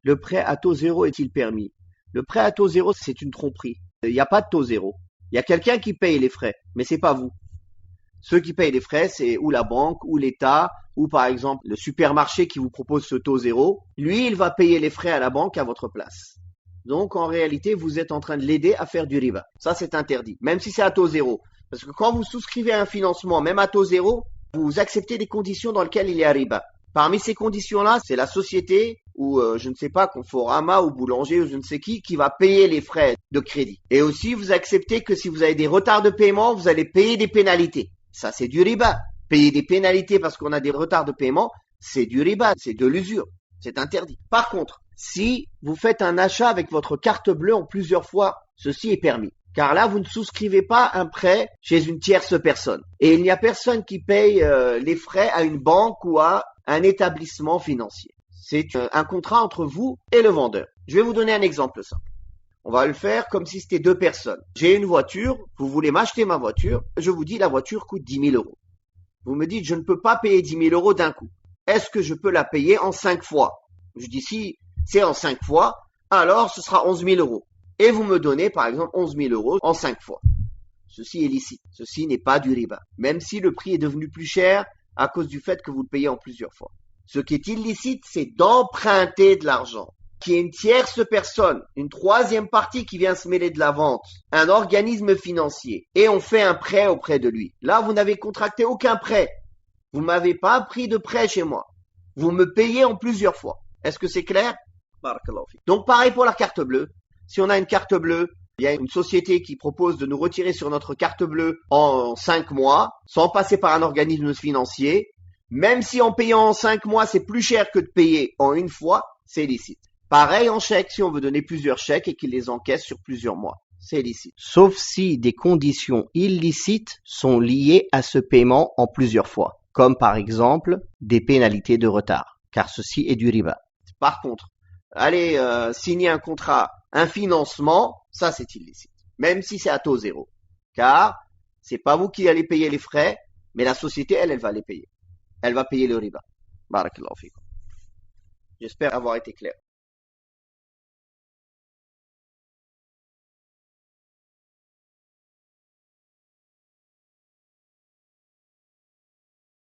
le prêt à taux zéro est-il permis? Le prêt à taux zéro, c'est une tromperie. Il n'y a pas de taux zéro. Il y a quelqu'un qui paye les frais, mais c'est pas vous. Ceux qui payent les frais, c'est ou la banque, ou l'État, ou par exemple le supermarché qui vous propose ce taux zéro. Lui, il va payer les frais à la banque à votre place. Donc, en réalité, vous êtes en train de l'aider à faire du riba. Ça, c'est interdit, même si c'est à taux zéro. Parce que quand vous souscrivez à un financement, même à taux zéro, vous acceptez des conditions dans lesquelles il y a riba. Parmi ces conditions-là, c'est la société ou je ne sais pas, Conforama ou Boulanger ou je ne sais qui va payer les frais de crédit. Et aussi, vous acceptez que si vous avez des retards de paiement, vous allez payer des pénalités. Ça, c'est du riba. Payer des pénalités parce qu'on a des retards de paiement, c'est du riba, c'est de l'usure. C'est interdit. Par contre, si vous faites un achat avec votre carte bleue en plusieurs fois, ceci est permis. Car là, vous ne souscrivez pas un prêt chez une tierce personne. Et il n'y a personne qui paye les frais à une banque ou à un établissement financier. C'est un contrat entre vous et le vendeur. Je vais vous donner un exemple simple. On va le faire comme si c'était deux personnes. J'ai une voiture, vous voulez m'acheter ma voiture, je vous dis la voiture coûte 10 000 euros. Vous me dites je ne peux pas payer 10 000 euros d'un coup. Est-ce que je peux la payer en 5 fois? Je dis si c'est en 5 fois, alors ce sera 11 000 euros. Et vous me donnez par exemple 11 000 euros en 5 fois. Ceci est licite. Ceci n'est pas du riba. Même si le prix est devenu plus cher à cause du fait que vous le payez en plusieurs fois. Ce qui est illicite, c'est d'emprunter de l'argent. Qui est une tierce personne, une troisième partie qui vient se mêler de la vente, un organisme financier, et on fait un prêt auprès de lui. Là, vous n'avez contracté aucun prêt. Vous m'avez pas pris de prêt chez moi. Vous me payez en plusieurs fois. Est-ce que c'est clair? Donc, pareil pour la carte bleue. Si on a une carte bleue, il y a une société qui propose de nous retirer sur notre carte bleue en 5 mois, sans passer par un organisme financier. Même si en payant en 5 mois, c'est plus cher que de payer en une fois, c'est licite. Pareil en chèque, si on veut donner plusieurs chèques et qu'il les encaisse sur plusieurs mois. C'est licite. Sauf si des conditions illicites sont liées à ce paiement en plusieurs fois. Comme par exemple des pénalités de retard. Car ceci est du riba. Par contre, allez signer un contrat, un financement, ça c'est illicite. Même si c'est à taux zéro. Car c'est pas vous qui allez payer les frais, mais la société, elle va les payer. Elle va payer le riba. Barakallahu fikum. J'espère avoir été clair.